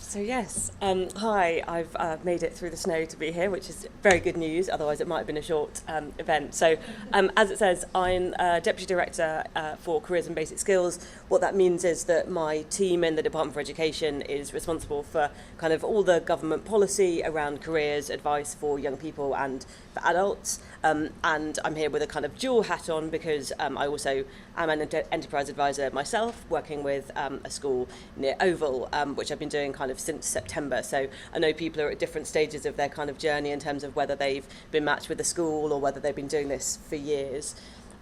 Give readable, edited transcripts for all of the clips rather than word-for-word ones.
So yes, hi, I've made it through the snow to be here, which is very good news, otherwise it might have been a short event. So as it says, I'm Deputy Director for Careers and Basic Skills. What that means is that my team in the Department for Education is responsible for kind of all the government policy around careers, advice for young people and for adults. And I'm here with a kind of dual hat on because I also am an enterprise advisor myself, working with a school near Oval, which I've been doing kind of since September. So I know people are at different stages of their kind of journey in terms of whether they've been matched with a school or whether they've been doing this for years.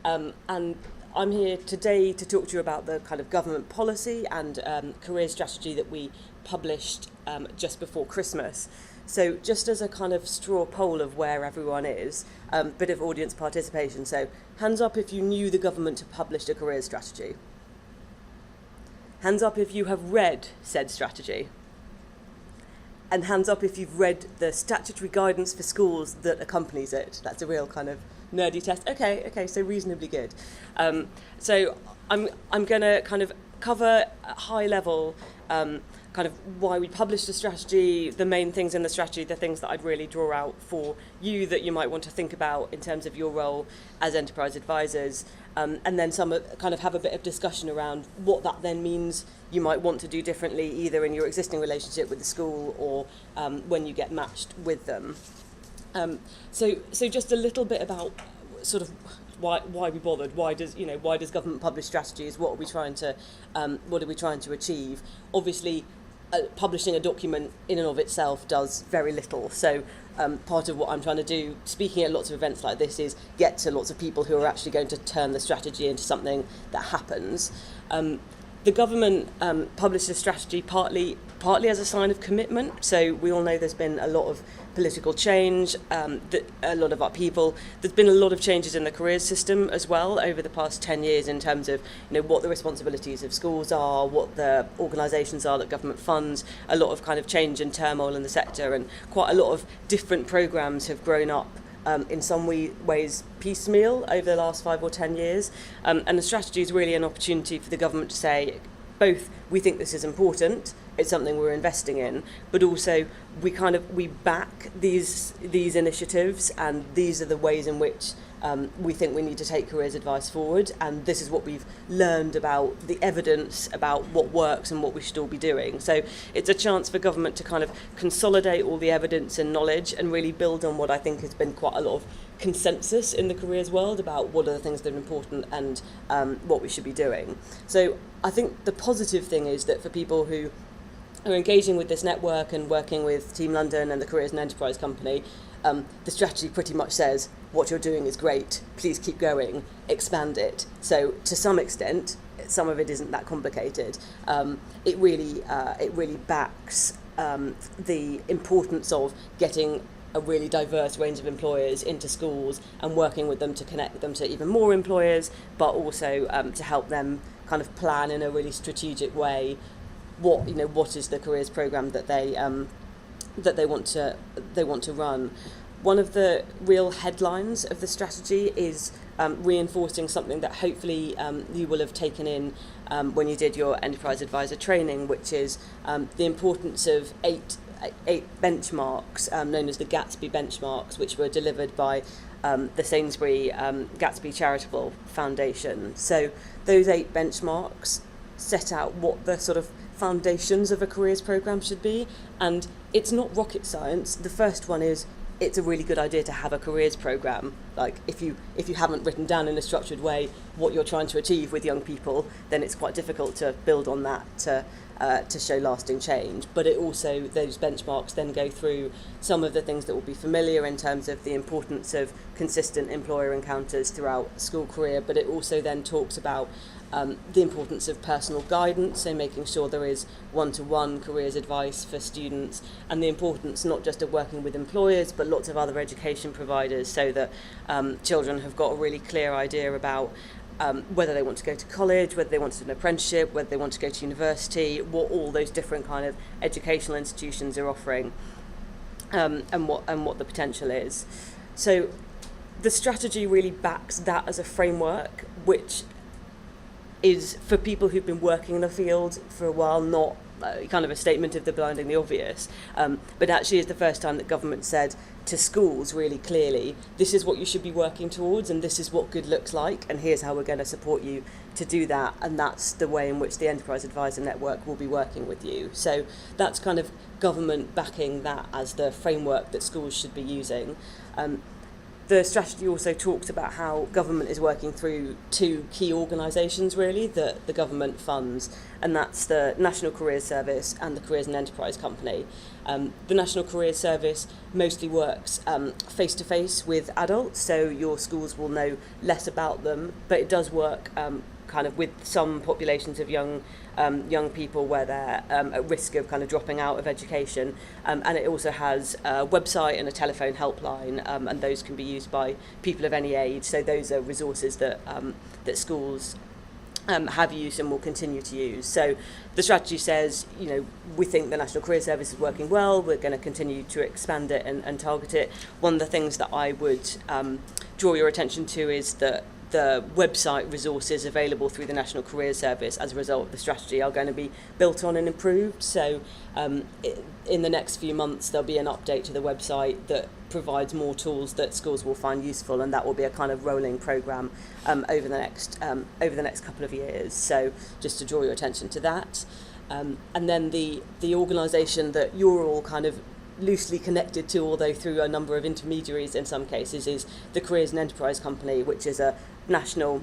And I'm here today to talk to you about the kind of government policy and career strategy that we published just before Christmas. So just as a kind of straw poll of where everyone is, bit of audience participation. So hands up if you knew the government had published a career strategy. Hands up if you have read said strategy. And hands up if you've read the statutory guidance for schools that accompanies it. That's a real kind of nerdy test. Okay, so reasonably good. So I'm going to kind of cover at high level kind of why we published the strategy, the main things in the strategy, the things that I'd really draw out for you that you might want to think about in terms of your role as enterprise advisors, and then some kind of have a bit of discussion around what that then means you might want to do differently, either in your existing relationship with the school or when you get matched with them. So just a little bit about sort of why we bothered. Why does government publish strategies? What are we trying to achieve? Obviously, publishing a document in and of itself does very little. So part of what I'm trying to do, speaking at lots of events like this, is get to lots of people who are actually going to turn the strategy into something that happens. The government published a strategy partly as a sign of commitment. So we all know there's been a lot of political change, a lot of upheaval. There's been a lot of changes in the careers system as well over the past 10 years in terms of what the responsibilities of schools are, what the organisations are that government funds, a lot of kind of change and turmoil in the sector, and quite a lot of different programmes have grown up in some ways piecemeal over the last 5 or 10 years. And the strategy is really an opportunity for the government to say, both we think this is important, it's something we're investing in, but also we back these initiatives, and these are the ways in which we think we need to take careers advice forward, and this is what we've learned about the evidence about what works and what we should all be doing. So it's a chance for government to kind of consolidate all the evidence and knowledge and really build on what I think has been quite a lot of consensus in the careers world about what are the things that are important and what we should be doing. So I think the positive thing is that for people who are engaging with this network and working with Team London and the Careers and Enterprise Company, the strategy pretty much says what you're doing is great, please keep going, expand it. So to some extent, some of it isn't that complicated. It really backs the importance of getting a really diverse range of employers into schools and working with them to connect them to even more employers, but also to help them kind of plan in a really strategic way what is the careers programme that they want to run. One of the real headlines of the strategy is reinforcing something that hopefully you will have taken in when you did your enterprise advisor training, which is the importance of eight benchmarks known as the Gatsby benchmarks, which were delivered by the Sainsbury Gatsby Charitable Foundation. So those 8 benchmarks set out what the sort of foundations of a careers programme should be, and it's not rocket science. The first one is it's a really good idea to have a careers programme. Like if you haven't written down in a structured way what you're trying to achieve with young people, then it's quite difficult to build on that to show lasting change. But it also, those benchmarks then go through some of the things that will be familiar in terms of the importance of consistent employer encounters throughout school career, but it also then talks about the importance of personal guidance, so making sure there is one-to-one careers advice for students, and the importance not just of working with employers but lots of other education providers, so that children have got a really clear idea about whether they want to go to college, whether they want to do an apprenticeship, whether they want to go to university, what all those different kind of educational institutions are offering, and what the potential is. So the strategy really backs that as a framework, which is for people who've been working in the field for a while, not kind of a statement of the blinding the obvious, but actually it's the first time that government said to schools really clearly, this is what you should be working towards and this is what good looks like, and here's how we're going to support you to do that, and that's the way in which the Enterprise Advisor Network will be working with you. So that's kind of government backing that as the framework that schools should be using. The strategy also talks about how government is working through two key organisations really that the government funds, and that's the National Careers Service and the Careers and Enterprise Company. The National Careers Service mostly works face-to-face with adults, so your schools will know less about them, but it does work kind of with some populations of young people where they're at risk of kind of dropping out of education, and it also has a website and a telephone helpline, and those can be used by people of any age. So those are resources that that schools have used and will continue to use. So the strategy says, we think the National Career Service is working well, we're going to continue to expand it and target it. One of the things that I would draw your attention to is that the website resources available through the National Careers Service as a result of the strategy are going to be built on and improved. So in the next few months there'll be an update to the website that provides more tools that schools will find useful, and that will be a kind of rolling programme over the next couple of years. So just to draw your attention to that. And then the organisation that you're all kind of loosely connected to, although through a number of intermediaries in some cases, is the Careers and Enterprise Company, which is a national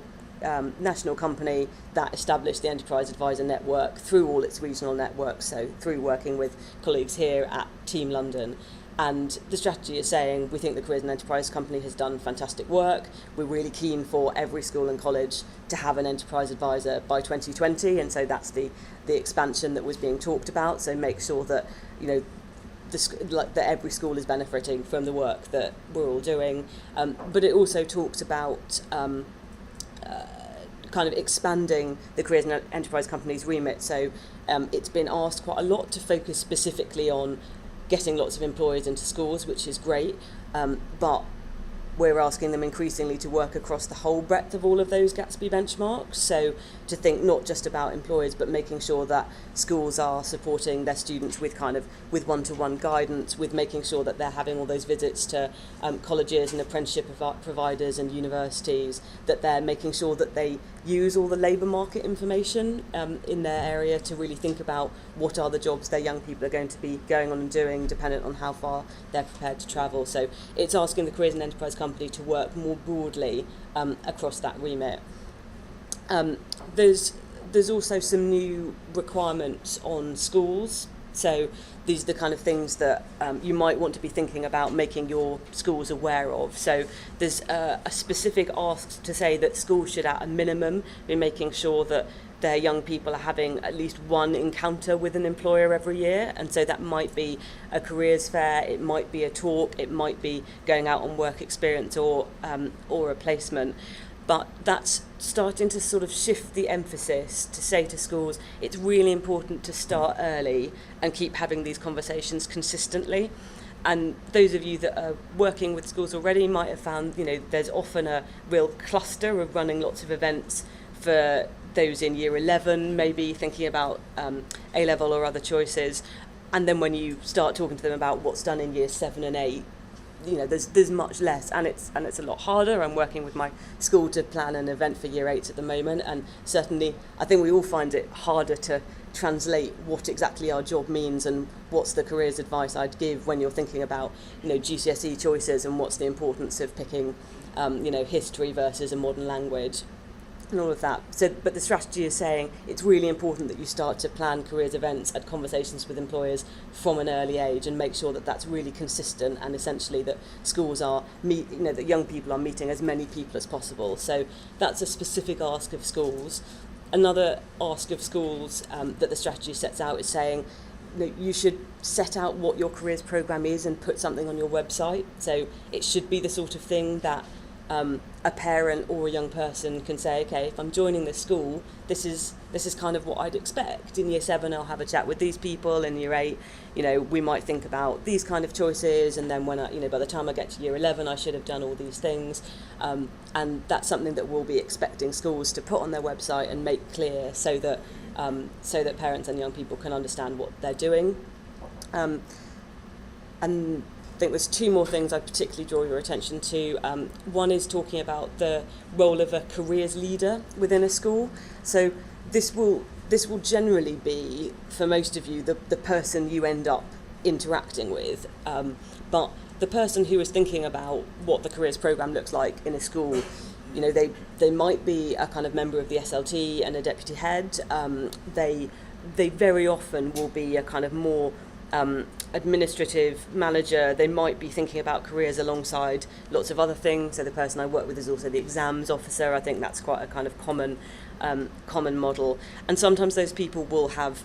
company that established the Enterprise Advisor Network through all its regional networks, so through working with colleagues here at Team London. And the strategy is saying we think the Careers and Enterprise Company has done fantastic work. We're really keen for every school and college to have an enterprise advisor by 2020, and so that's the expansion that was being talked about. So make sure that that every school is benefiting from the work that we're all doing, but it also talks about kind of expanding the Careers and Enterprise Company's remit. So it's been asked quite a lot to focus specifically on getting lots of employers into schools, which is great, but we're asking them increasingly to work across the whole breadth of all of those Gatsby benchmarks. So to think not just about employers, but making sure that schools are supporting their students with one-to-one guidance, with making sure that they're having all those visits to colleges and apprenticeship providers and universities, that they're making sure that they use all the labour market information in their area to really think about what are the jobs their young people are going to be going on and doing, dependent on how far they're prepared to travel. So it's asking the Careers and Enterprise Company to work more broadly across that remit. There's also some new requirements on schools. So these are the kind of things that you might want to be thinking about making your schools aware of. So there's a specific ask to say that schools should at a minimum be making sure that their young people are having at least one encounter with an employer every year, and so that might be a careers fair, it might be a talk, it might be going out on work experience or a placement. But that's starting to sort of shift the emphasis to say to schools, it's really important to start early and keep having these conversations consistently. And those of you that are working with schools already might have found, there's often a real cluster of running lots of events for those in year 11, maybe thinking about A-level or other choices. And then when you start talking to them about what's done in year 7 and 8, there's much less, and it's a lot harder. I'm working with my school to plan an event for year 8 at the moment, and certainly I think we all find it harder to translate what exactly our job means and what's the careers advice I'd give when you're thinking about GCSE choices and what's the importance of picking history versus a modern language and all of that. So, but the strategy is saying it's really important that you start to plan careers events and conversations with employers from an early age, and make sure that that's really consistent, and essentially that schools are that young people are meeting as many people as possible. So that's a specific ask of schools. Another ask of schools that the strategy sets out is saying you should set out what your careers programme is and put something on your website. So it should be the sort of thing that a parent or a young person can say, okay, if I'm joining this school, this is kind of what I'd expect. In year 7, I'll have a chat with these people. In year 8, we might think about these kind of choices. And then when by the time I get to year 11, I should have done all these things. And that's something that we'll be expecting schools to put on their website and make clear, so that so that parents and young people can understand what they're doing. And I think there's two more things I particularly draw your attention to. One is talking about the role of a careers leader within a school. So this will generally be, for most of you, the person you end up interacting with. But the person who is thinking about what the careers programme looks like in a school, you know, they might be a kind of member of the SLT and a deputy head. They very often will be a kind of more administrative manager. They might be thinking about careers alongside lots of other things. So the person I work with is also the exams officer. I think that's quite a kind of common model. And sometimes those people will have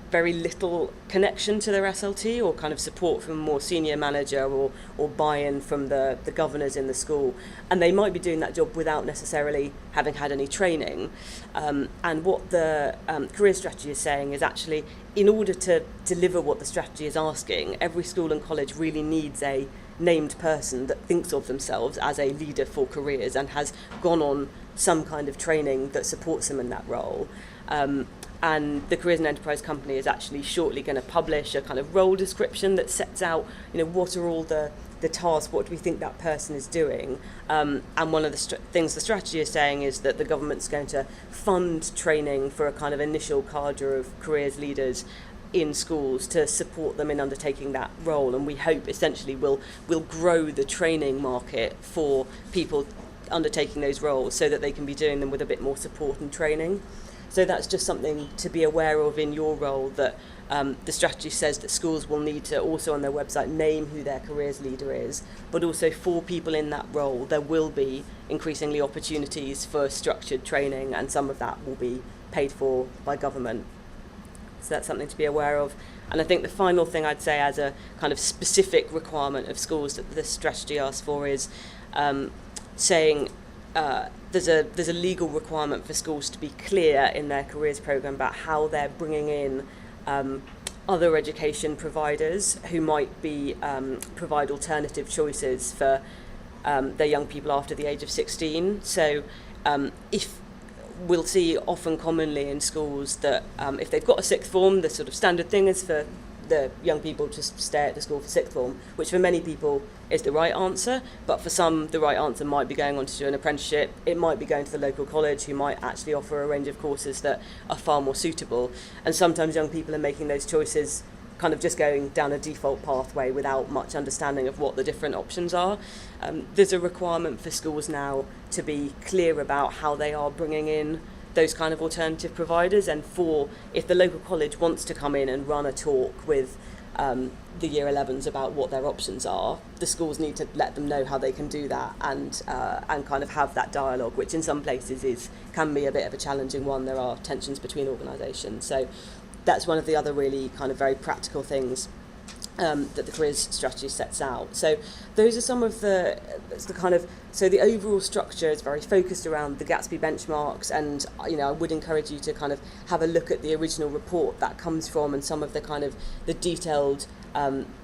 very little connection to their SLT or kind of support from a more senior manager or buy-in from the governors in the school. And they might be doing that job without necessarily having had any training. And what the career strategy is saying is actually, in order to deliver what the strategy is asking, every school and college really needs a named person that thinks of themselves as a leader for careers and has gone on some kind of training that supports them in that role. And the Careers and Enterprise Company is actually shortly going to publish a kind of role description that sets out, you know, what are all the tasks, what do we think that person is doing. And one of the things the strategy is saying is that the government's going to fund training for a kind of initial cadre of careers leaders in schools to support them in undertaking that role. And we hope essentially we'll grow the training market for people undertaking those roles so that they can be doing them with a bit more support and training. So that's just something to be aware of in your role, that the strategy says that schools will need to also on their website name who their careers leader is, but also for people in that role there will be increasingly opportunities for structured training, and some of that will be paid for by government. So that's something to be aware of. And I think the final thing I'd say as a kind of specific requirement of schools that this strategy asks for is saying there's a legal requirement for schools to be clear in their careers programme about how they're bringing in other education providers who might be provide alternative choices for their young people after the age of 16. So if we'll see often commonly in schools that if they've got a sixth form, the sort of standard thing is for the young people to stay at the school for sixth form, which for many people is the right answer, but for some the right answer might be going on to do an apprenticeship. It might be going to the local college who might actually offer a range of courses that are far more suitable. And sometimes young people are making those choices kind of just going down a default pathway without much understanding of what the different options are. There's a requirement for schools now to be clear about how they are bringing in those kind of alternative providers, and for if the local college wants to come in and run a talk with the year 11s about what their options are, the schools need to let them know how they can do that and kind of have that dialogue, which in some places can be a bit of a challenging one. There are tensions between organisations. So that's one of the other really kind of very practical things that the careers strategy sets out. So those are some of the kind of, so the overall structure is very focused around the Gatsby benchmarks, and you know I would encourage you to kind of have a look at the original report that comes from and some of the kind of the detailed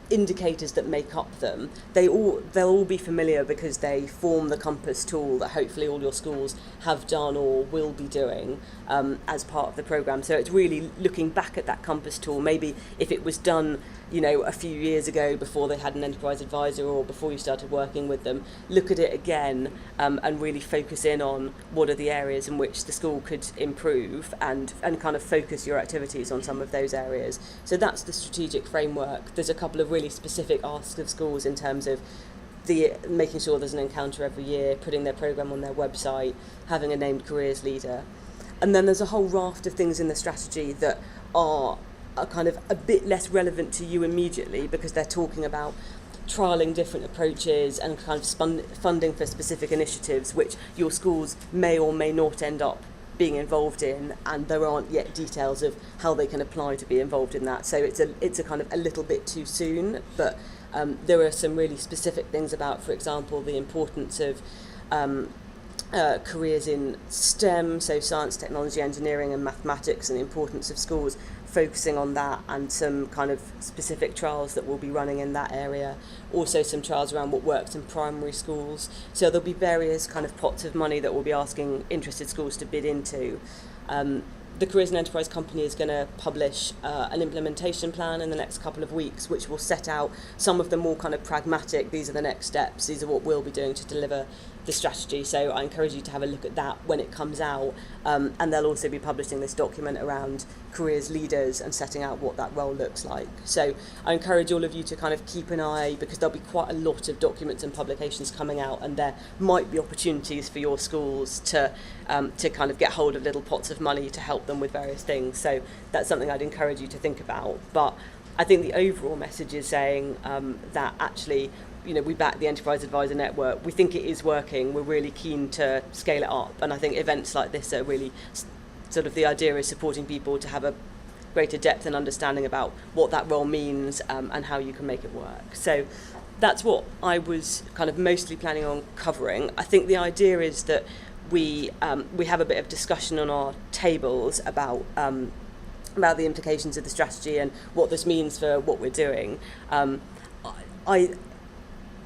indicators that make up them. They'll all be familiar because they form the compass tool that hopefully all your schools have done or will be doing as part of the programme. So it's really looking back at that compass tool. Maybe if it was done, you know, a few years ago before they had an enterprise advisor or before you started working with them, look at it again and really focus in on what are the areas in which the school could improve and kind of focus your activities on some of those areas. So that's the strategic framework. There's a couple of really specific asks of schools in terms of the making sure there's an encounter every year, putting their programme on their website, having a named careers leader. And then there's a whole raft of things in the strategy that are kind of a bit less relevant to you immediately because they're talking about trialling different approaches and kind of funding for specific initiatives which your schools may or may not end up being involved in, and there aren't yet details of how they can apply to be involved in that. So it's a kind of a little bit too soon, but there are some really specific things about, for example, the importance of careers in STEM, so science, technology, engineering and mathematics, and the importance of schools focusing on that, and some kind of specific trials that we'll be running in that area. Also some trials around what works in primary schools. So there'll be various kind of pots of money that we'll be asking interested schools to bid into. the Careers and Enterprise Company is going to publish an implementation plan in the next couple of weeks, which will set out some of the more kind of pragmatic, these are the next steps, these are what we'll be doing to deliver the strategy. So I encourage you to have a look at that when it comes out, and they'll also be publishing this document around careers leaders and setting out what that role looks like. So I encourage all of you to kind of keep an eye, because there'll be quite a lot of documents and publications coming out, and there might be opportunities for your schools to kind of get hold of little pots of money to help them with various things. So that's something I'd encourage you to think about. But I think the overall message is saying that actually, we back the Enterprise Advisor Network. We think it is working. We're really keen to scale it up. And I think events like this are really sort of, the idea is supporting people to have a greater depth and understanding about what that role means and how you can make it work. So that's what I was kind of mostly planning on covering. I think the idea is that we have a bit of discussion on our tables about the implications of the strategy and what this means for what we're doing.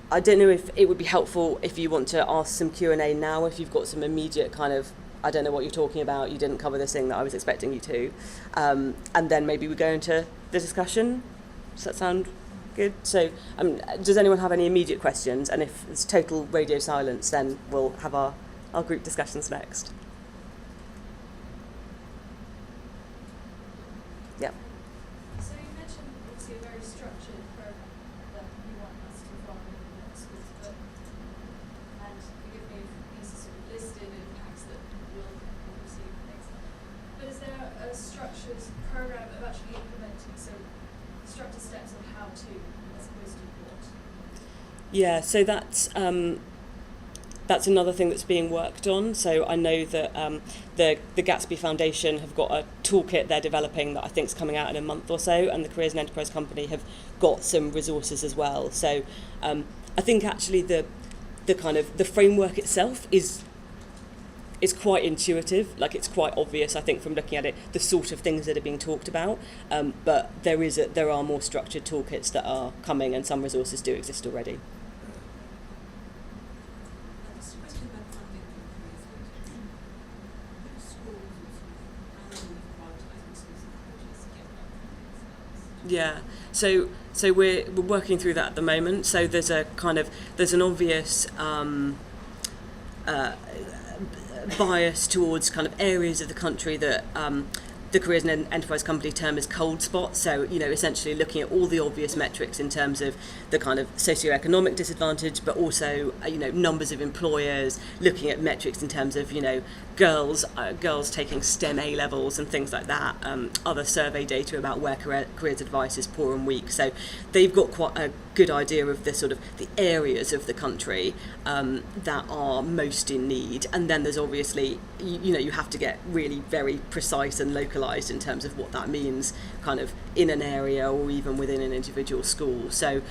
I don't know if it would be helpful if you want to ask some Q&A now, if you've got some immediate kind of, I don't know what you're talking about, you didn't cover this thing that I was expecting you to. And then maybe we go into the discussion. Does that sound good? So does anyone have any immediate questions? And if it's total radio silence, then we'll have our group discussions next. Yeah. So you mentioned obviously a very structured program that you want us to follow in the next schools, and forgive me if these are sort of listed impacts that will receive next. But is there a structured program of actually implementing, so structured steps of how to, as opposed to what? Yeah, so that's another thing that's being worked on. So I know that the Gatsby Foundation have got a toolkit they're developing that I think is coming out in a month or so, and the Careers and Enterprise Company have got some resources as well. So I think actually the kind of the framework itself is quite intuitive, like it's quite obvious, I think, from looking at it, the sort of things that are being talked about. But there are more structured toolkits that are coming, and some resources do exist already. Yeah, so we're working through that at the moment. So there's an obvious bias towards kind of areas of the country that the Careers and Enterprise Company term as cold spots. So, essentially looking at all the obvious metrics in terms of the kind of socioeconomic disadvantage, but also, numbers of employers, looking at metrics in terms of, girls taking STEM A levels and things like that, other survey data about where careers advice is poor and weak. So they've got quite a good idea of the sort of the areas of the country that are most in need. And then there's obviously, you have to get really very precise and localized in terms of what that means kind of in an area or even within an individual school. So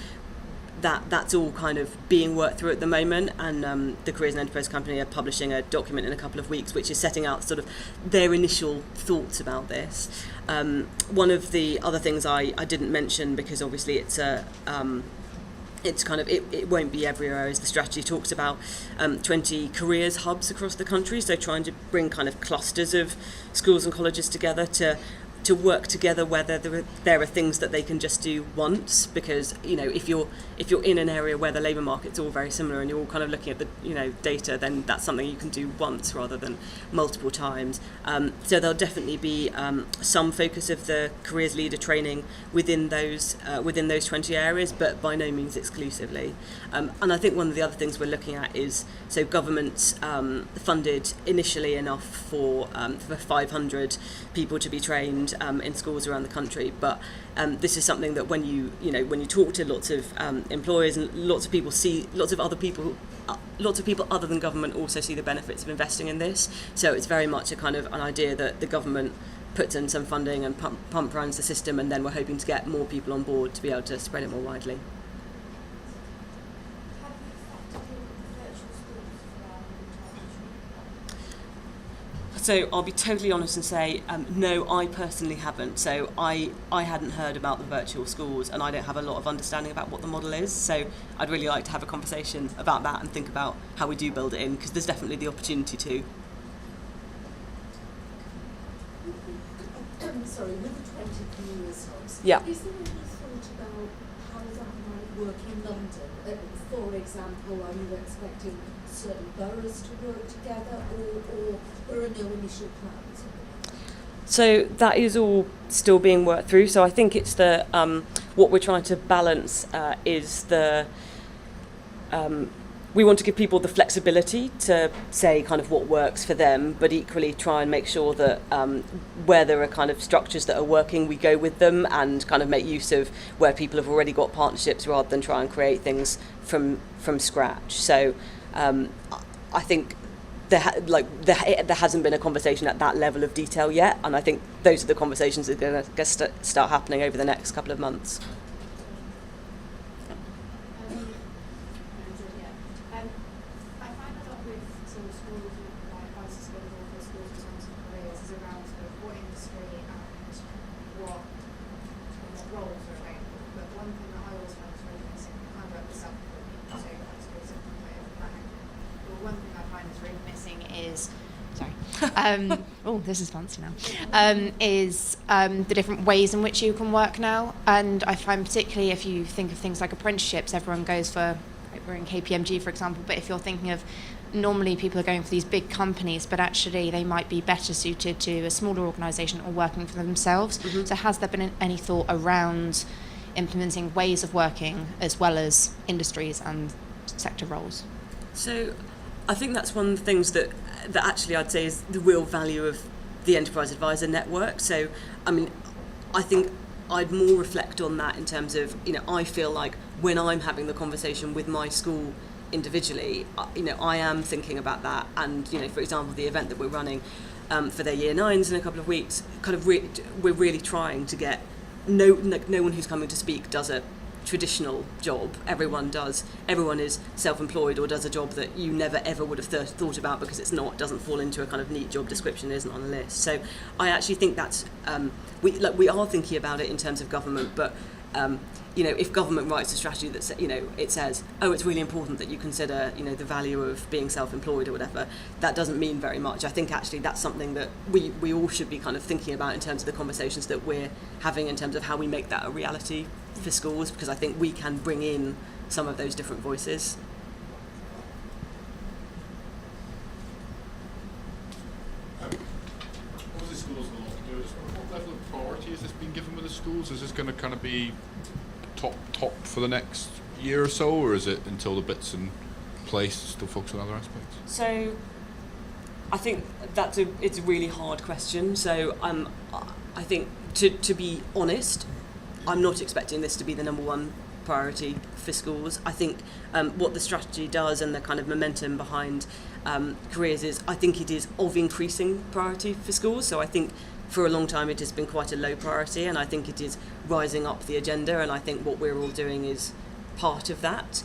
that's all kind of being worked through at the moment, and the Careers and Enterprise Company are publishing a document in a couple of weeks which is setting out sort of their initial thoughts about this. One of the other things I didn't mention, because obviously it's kind of, it won't be everywhere, as the strategy talks about 20 careers hubs across the country, so trying to bring kind of clusters of schools and colleges together to work together, whether there are things that they can just do once, because if you're in an area where the labour market's all very similar and you're all kind of looking at the data, then that's something you can do once rather than multiple times. So there'll definitely be some focus of the careers leader training within those 20 areas, but by no means exclusively. And I think one of the other things we're looking at is, so government's funded initially enough for 500 people to be trained in schools around the country, but this is something that when you talk to lots of employers, and lots of people other than government also see the benefits of investing in this. So it's very much a kind of an idea that the government puts in some funding and pump runs the system, and then we're hoping to get more people on board to be able to spread it more widely. So I'll be totally honest and say, no, I personally haven't. So I hadn't heard about the virtual schools, and I don't have a lot of understanding about what the model is. So I'd really like to have a conversation about that and think about how we do build it in, because there's definitely the opportunity to. sorry, with the 20 careers hubs, Yeah. is there any thought about how that might work in London? For example, are you expecting certain boroughs to work together, or there are no initial plans? So that is all still being worked through. So I think it's the what we're trying to balance is the we want to give people the flexibility to say kind of what works for them, but equally try and make sure that where there are kind of structures that are working, we go with them and kind of make use of where people have already got partnerships rather than try and create things from scratch. So I think there hasn't been a conversation at that level of detail yet, and I think those are the conversations that are going to start happening over the next couple of months. I find a lot with sort of schools, like advice schools or for schools in terms of careers, is around sort of what industry and what roles are available. But one thing that I always found was really missing, I work with self-employed people, so I suppose it's one way of planning. But one thing I find is really missing is, oh, this is fancy now, is the different ways in which you can work now. And I find particularly if you think of things like apprenticeships, everyone goes for, we're in KPMG for example, but if you're thinking of normally people are going for these big companies, but actually they might be better suited to a smaller organisation or working for themselves. Mm-hmm. So has there been any thought around implementing ways of working as well as industries and sector roles? So I think that's one of the things that actually I'd say is the real value of the Enterprise Advisor Network. So, I mean, I think I'd more reflect on that in terms of, I feel like when I'm having the conversation with my school individually, I am thinking about that. And, for example, the event that we're running for their Year 9s in a couple of weeks, we're really trying to get no one who's coming to speak does a traditional job. Everyone is self-employed or does a job that you never ever would have thought about because doesn't fall into a kind of neat job description, isn't on a list. So I actually think that's we are thinking about it in terms of government, but if government writes a strategy that it says, it's really important that you consider the value of being self-employed or whatever, that doesn't mean very much. I think actually that's something that we all should be kind of thinking about in terms of the conversations that we're having in terms of how we make that a reality for schools, because I think we can bring in some of those different voices. Obviously schools have a lot to do with this. What level of priority has this been given with the schools? Is this going to kind of be top for the next year or so, or is it until the bit's in place still focus on other aspects? So I think it's a really hard question. So I think to be honest, I'm not expecting this to be the number one priority for schools. I think what the strategy does and the kind of momentum behind careers is, I think it is of increasing priority for schools. So I think for a long time it has been quite a low priority, and I think it is rising up the agenda, and I think what we're all doing is part of that.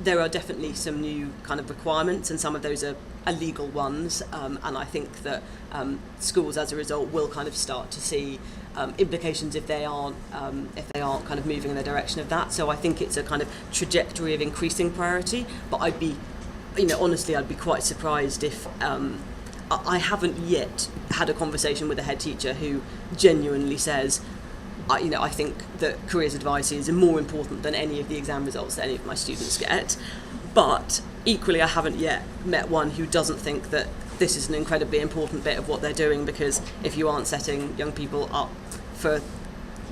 There are definitely some new kind of requirements, and some of those are legal ones, and I think that schools as a result will kind of start to see implications if they aren't kind of moving in the direction of that. So I think it's a kind of trajectory of increasing priority, but I'd be quite surprised if I haven't yet had a conversation with a head teacher who genuinely says, I think that careers advice is more important than any of the exam results that any of my students get. But equally, I haven't yet met one who doesn't think that this is an incredibly important bit of what they're doing, because if you aren't setting young people up for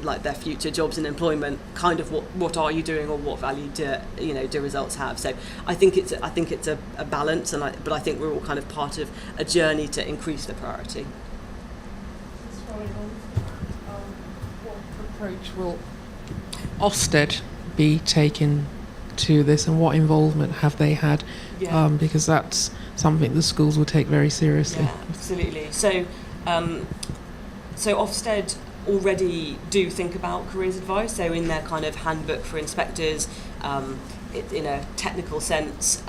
like their future jobs and employment, kind of what are you doing, or what value do results have? So I think it's a balance, but I think we're all kind of part of a journey to increase the priority. What approach will Ofsted be taking to this, and what involvement have they had? Yeah. Because that's something the schools will take very seriously. Yeah, absolutely. So Ofsted already do think about careers advice. So in their kind of handbook for inspectors, in a technical sense,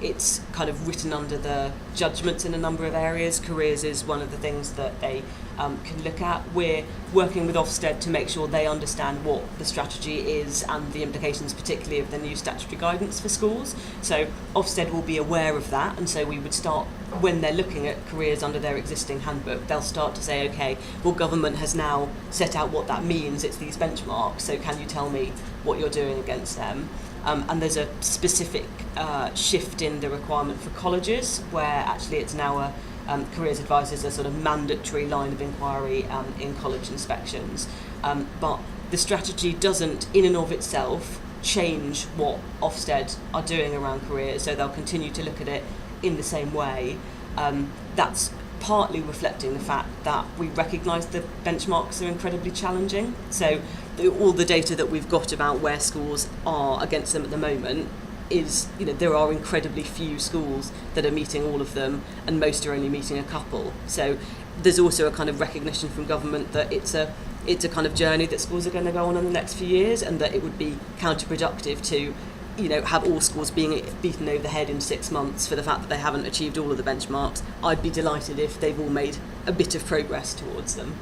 it's kind of written under the judgments in a number of areas. Careers is one of the things that they can look at. We're working with Ofsted to make sure they understand what the strategy is and the implications, particularly of the new statutory guidance for schools. So Ofsted will be aware of that, and so we would start when they're looking at careers under their existing handbook, they'll start to say, okay, well, government has now set out what that means. It's these benchmarks. So can you tell me what you're doing against them? And there's a specific shift in the requirement for colleges, where actually it's now careers advisors a sort of mandatory line of inquiry in college inspections. But the strategy doesn't, in and of itself, change what Ofsted are doing around careers, so they'll continue to look at it in the same way. That's partly reflecting the fact that we recognise the benchmarks are incredibly challenging. So all the data that we've got about where schools are against them at the moment is, there are incredibly few schools that are meeting all of them, and most are only meeting a couple. So there's also a kind of recognition from government that it's a kind of journey that schools are going to go on in the next few years, and that it would be counterproductive to have all schools being beaten over the head in 6 months for the fact that they haven't achieved all of the benchmarks. I'd be delighted if they've all made a bit of progress towards them.